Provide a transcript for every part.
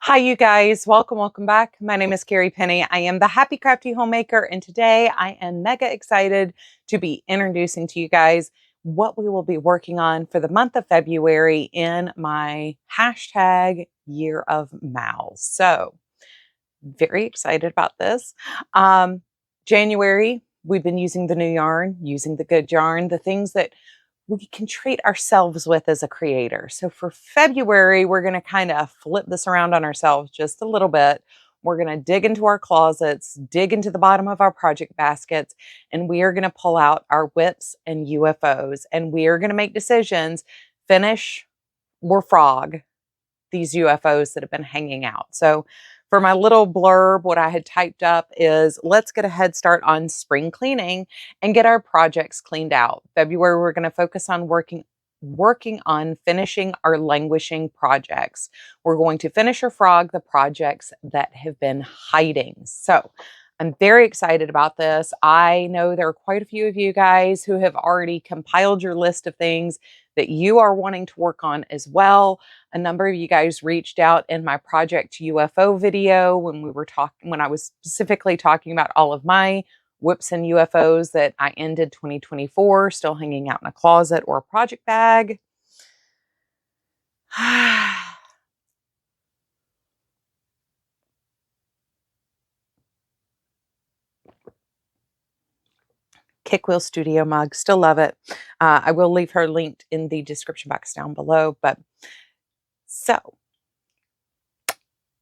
Hi, you guys. Welcome back. My name is Carrie Penny. I am the Happy Crafty Homemaker, and today I am mega excited to be introducing to you guys what we will be working on for the month of February in my hashtag Year of Mal. So, very excited about this. January, we've been using the new yarn, using the good yarn, the things that we can treat ourselves with as a creator. So for February, we're going to kind of flip this around on ourselves just a little bit. We're going to dig into our closets, dig into the bottom of our project baskets, and we are going to pull out our WIPs and UFOs, and we are going to make decisions, finish or frog these UFOs that have been hanging out. So for my little blurb, what I had typed up is let's get a head start on spring cleaning and get our projects cleaned out. February, we're going to focus on working on finishing our languishing projects. We're going to finish or frog the projects that have been hiding. So I'm very excited about this. I know there are quite a few of you guys who have already compiled your list of things that you are wanting to work on as well. A number of you guys reached out in my project UFO video when I was specifically talking about all of my WIPs and UFOs that I ended 2024 still hanging out in a closet or a project bag. Kickwheel Studio mug, still love it. I will leave her linked in the description box down below. But so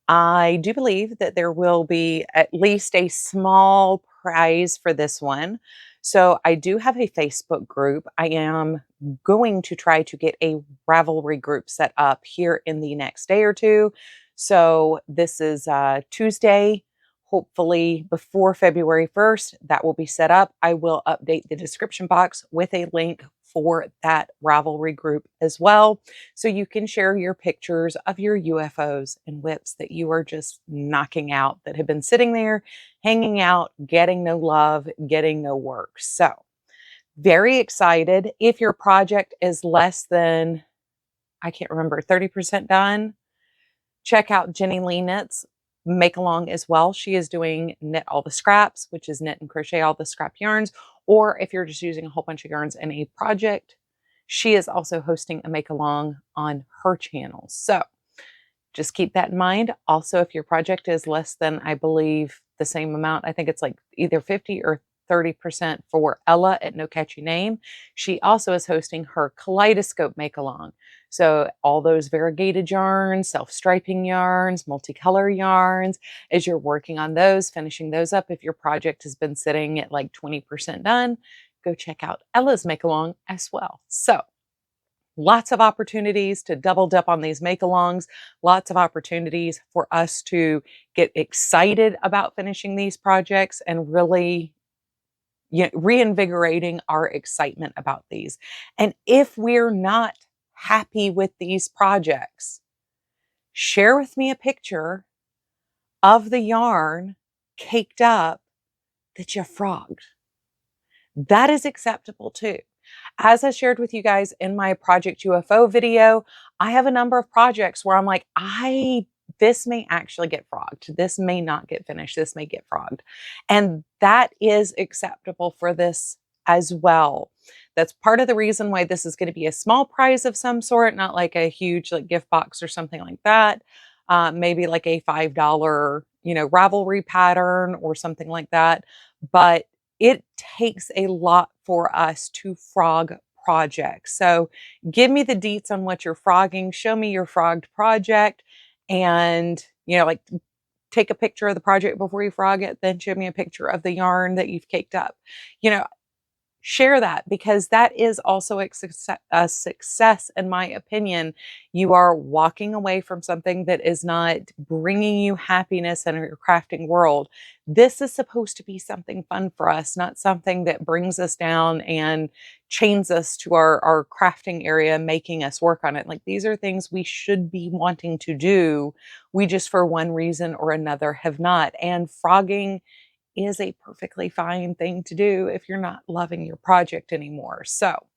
I do believe that there will be at least a small prize for this one. So I do have a Facebook group. I am going to try to get a Ravelry group set up here in the next day or two. So this is Tuesday. Hopefully before February 1st, that will be set up. I will update the description box with a link for that Ravelry group as well. So you can share your pictures of your UFOs and WIPs that you are just knocking out that have been sitting there, hanging out, getting no love, getting no work. So very excited. If your project is less than, I can't remember, 30% done, check out Jenny Lee Knits Makeal Along as well. She is doing Knit All the Scraps, which is knit and crochet all the scrap yarns. Or if you're just using a whole bunch of yarns in a project, she is also hosting a Makeal Along on her channel. So just keep that in mind. Also, if your project is less than, I believe, the same amount, I think it's like either 50 or 30% for Ella at No Catchy Name. She also is hosting her Kaleidoscope Makeal Along. So all those variegated yarns, self-striping yarns, multicolor yarns, as you're working on those, finishing those up, if your project has been sitting at like 20% done, go check out Ella's Makeal Along as well. So lots of opportunities to double dip on these make-alongs, lots of opportunities for us to get excited about finishing these projects and really reinvigorating our excitement about these. And if we're not happy with these projects, share with me a picture of the yarn caked up that you frogged. That is acceptable too. As I shared with you guys in my Project UFO video, I have a number of projects where I'm like, this may actually get frogged. This may not get finished. This may get frogged. And that is acceptable for this as well. That's part of the reason why this is going to be a small prize of some sort, not like a huge like gift box or something like that. Maybe like a $5, Ravelry pattern or something like that. But it takes a lot for us to frog projects. So give me the deets on what you're frogging. Show me your frogged project and, like take a picture of the project before you frog it. Then show me a picture of the yarn that you've caked up. Share that because that is also a success in my opinion. You are walking away from something that is not bringing you happiness in your crafting world. This is supposed to be something fun for us, not something that brings us down and chains us to our crafting area, making us work on it. Like these are things we should be wanting to do. We just for one reason or another have not. And frogging is a perfectly fine thing to do if you're not loving your project anymore. So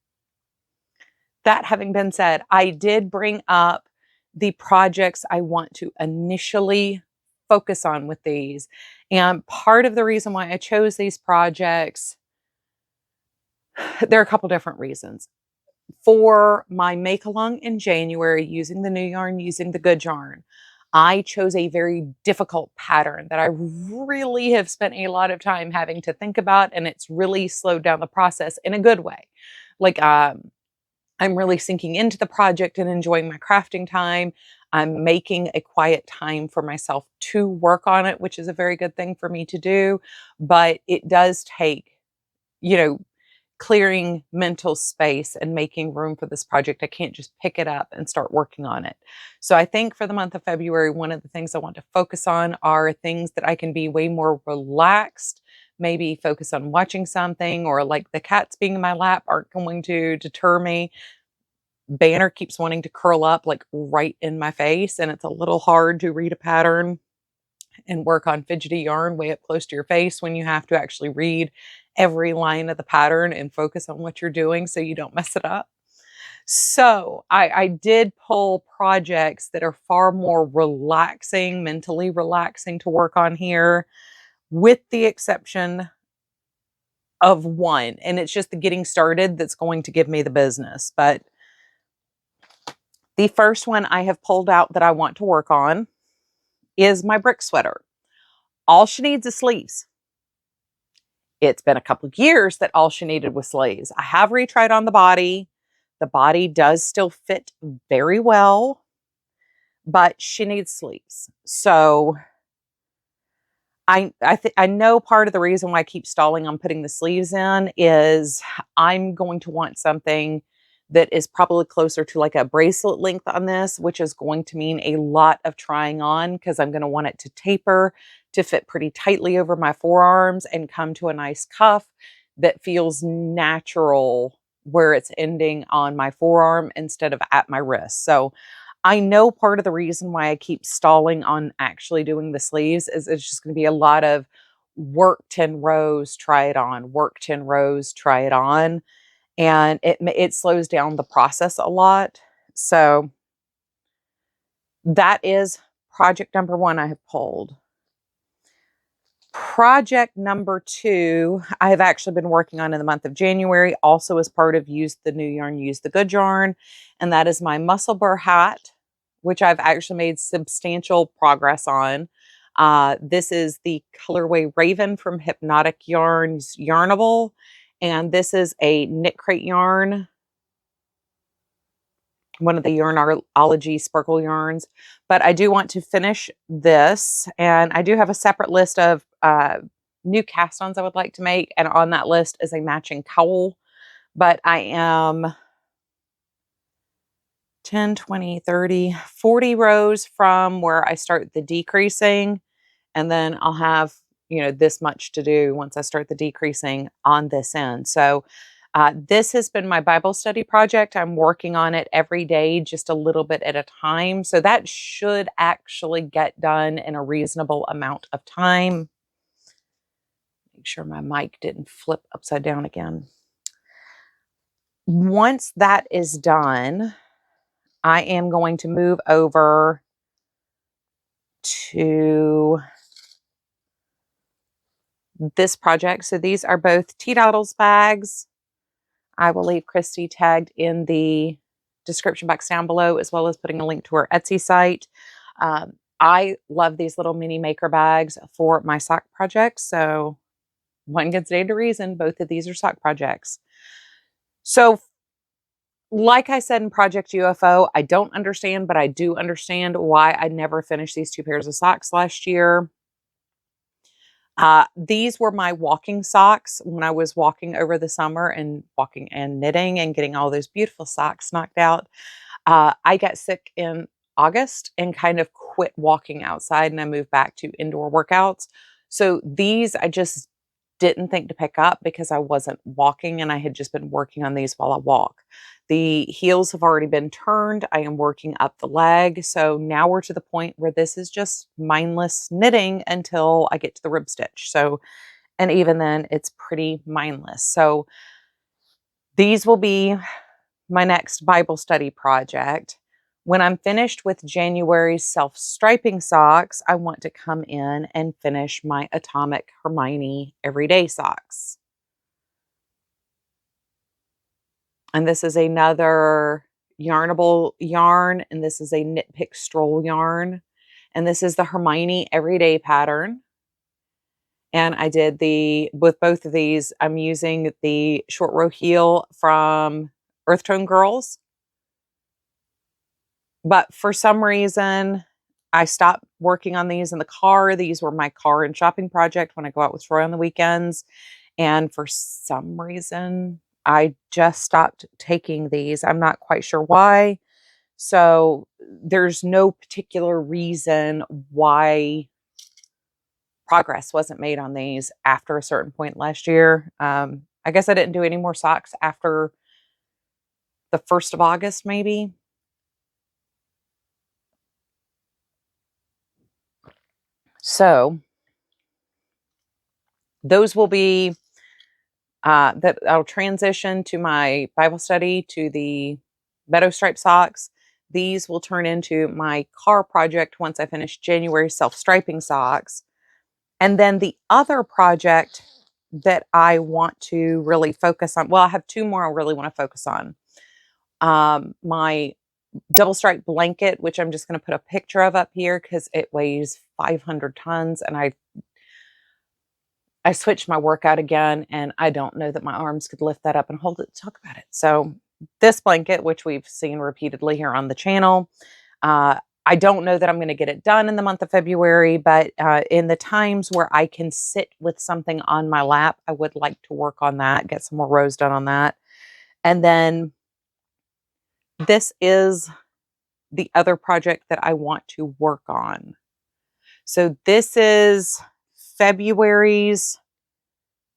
that having been said, I did bring up the projects I want to initially focus on with these. And part of the reason why I chose these projects, there are a couple different reasons. For my make along in January, using the new yarn, using the good yarn, I chose a very difficult pattern that I really have spent a lot of time having to think about, and it's really slowed down the process in a good way. Like, I'm really sinking into the project and enjoying my crafting time. I'm making a quiet time for myself to work on it, which is a very good thing for me to do. But it does take, you know, clearing mental space and making room for this project. I can't just pick it up and start working on it. So I think for the month of February, one of the things I want to focus on are things that I can be way more relaxed, maybe focus on watching something, or like the cats being in my lap aren't going to deter me. Banner keeps wanting to curl up like right in my face, and it's a little hard to read a pattern and work on fidgety yarn way up close to your face when you have to actually read every line of the pattern and focus on what you're doing so you don't mess it up. So I did pull projects that are far more relaxing, mentally relaxing to work on here, with the exception of one. And it's just the getting started that's going to give me the business. But the first one I have pulled out that I want to work on is my brick sweater. All she needs is sleeves. It's been a couple of years that all she needed was sleeves. I have retried on the body. The body does still fit very well, but she needs sleeves. So I know part of the reason why I keep stalling on putting the sleeves in is I'm going to want something that is probably closer to like a bracelet length on this, which is going to mean a lot of trying on because I'm going to want it to taper to fit pretty tightly over my forearms and come to a nice cuff that feels natural where it's ending on my forearm instead of at my wrist. So I know part of the reason why I keep stalling on actually doing the sleeves is it's just going to be a lot of work 10 rows, try it on, work 10 rows, try it on. And it slows down the process a lot. So that is project number one I have pulled. Project number two, I have actually been working on in the month of January, also as part of Use the New Yarn, Use the Good Yarn. And that is my muscle burr hat, which I've actually made substantial progress on. This is the colorway Raven from Hypnotic Yarns Yarnable. And this is a knit crate yarn, one of the Yarnology sparkle yarns. But I do want to finish this, and I do have a separate list of new cast-ons I would like to make, and on that list is a matching cowl. But I am 10, 20, 30, 40 rows from where I start the decreasing, and then I'll have, this much to do once I start the decreasing on this end. So this has been my Bible study project. I'm working on it every day, just a little bit at a time. So that should actually get done in a reasonable amount of time. Make sure my mic didn't flip upside down again. Once that is done, I am going to move over to this project. So these are both Teetotals bags. I will leave Christy tagged in the description box down below, as well as putting a link to her Etsy site. I love these little mini maker bags for my sock projects. So one can stand to reason, both of these are sock projects. So like I said in Project UFO, I don't understand, but I do understand why I never finished these two pairs of socks last year. These were my walking socks when I was walking over the summer and walking and knitting and getting all those beautiful socks knocked out. I got sick in August and kind of quit walking outside, and I moved back to indoor workouts. So these I just didn't think to pick up because I wasn't walking, and I had just been working on these while I walk. The heels have already been turned. I am working up the leg. So now we're to the point where this is just mindless knitting until I get to the rib stitch. So, and even then it's pretty mindless. So these will be my next Bible study project. When I'm finished with January's self-striping socks, I want to come in and finish my Atomic Hermione everyday socks. And this is another yarnable yarn, and this is a Knit Pick Stroll yarn. And this is the Hermione everyday pattern. And I did with both of these, I'm using the short row heel from Earth Tone Girls. But for some reason, I stopped working on these in the car. These were my car and shopping project when I go out with Troy on the weekends. And for some reason, I just stopped taking these. I'm not quite sure why. So there's no particular reason why progress wasn't made on these after a certain point last year. I guess I didn't do any more socks after the 1st of August, maybe. So those will be that I'll transition to my Bible study to the Meadow Stripe socks. These will turn into my car project once I finish January self-striping socks. And then the other project that I want to really focus on, well, I have 2 more I really want to focus on. My double stripe blanket, which I'm just going to put a picture of up here because it weighs 500 tons. And I switched my workout again, and I don't know that my arms could lift that up and hold it to talk about it. So this blanket, which we've seen repeatedly here on the channel, I don't know that I'm going to get it done in the month of February, but in the times where I can sit with something on my lap, I would like to work on that, get some more rows done on that. And then this is the other project that I want to work on. So this is February's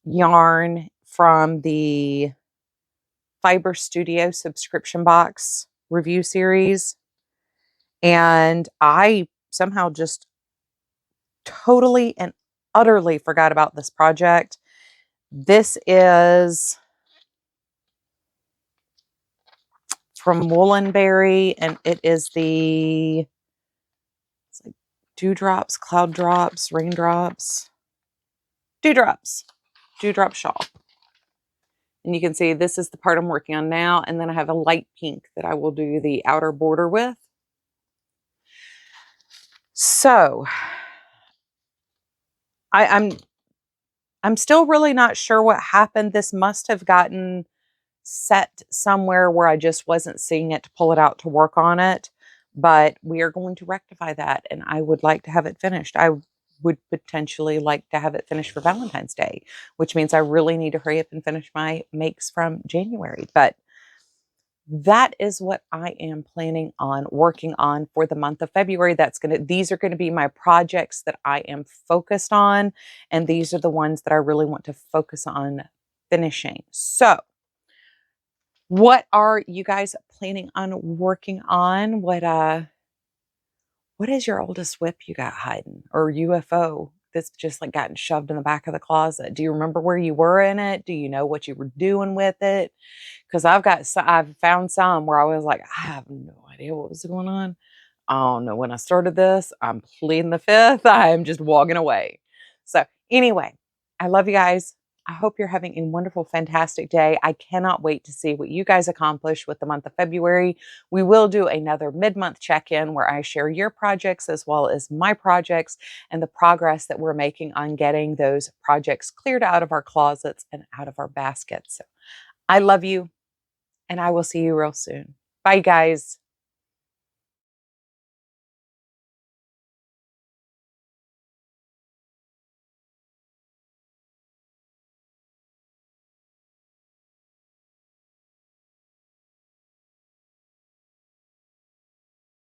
yarn from the Fiber Studio subscription box review series. And I somehow just totally and utterly forgot about this project. This is from Woolenberry, and it is it's like dewdrops, cloud drops, raindrops, dewdrop shawl. And you can see this is the part I'm working on now. And then I have a light pink that I will do the outer border with. So I'm still really not sure what happened. This must have gotten set somewhere where I just wasn't seeing it to pull it out to work on it. But we are going to rectify that, and I would like to have it finished. I would potentially like to have it finished for Valentine's Day, which means I really need to hurry up and finish my makes from January. But that is what I am planning on working on for the month of February. These are going to be my projects that I am focused on. And these are the ones that I really want to focus on finishing. So what are you guys planning on working on? What is your oldest WIP you got hiding, or UFO that's just like gotten shoved in the back of the closet? Do you remember where you were in it? Do you know what you were doing with it? Because I've found some where I was like, I have no idea what was going on. I don't know when I started this. I'm pleading the fifth. I'm just walking away. So anyway, I love you guys. I hope you're having a wonderful, fantastic day. I cannot wait to see what you guys accomplish with the month of February. We will do another mid-month check-in where I share your projects as well as my projects and the progress that we're making on getting those projects cleared out of our closets and out of our baskets. So I love you, and I will see you real soon. Bye, guys.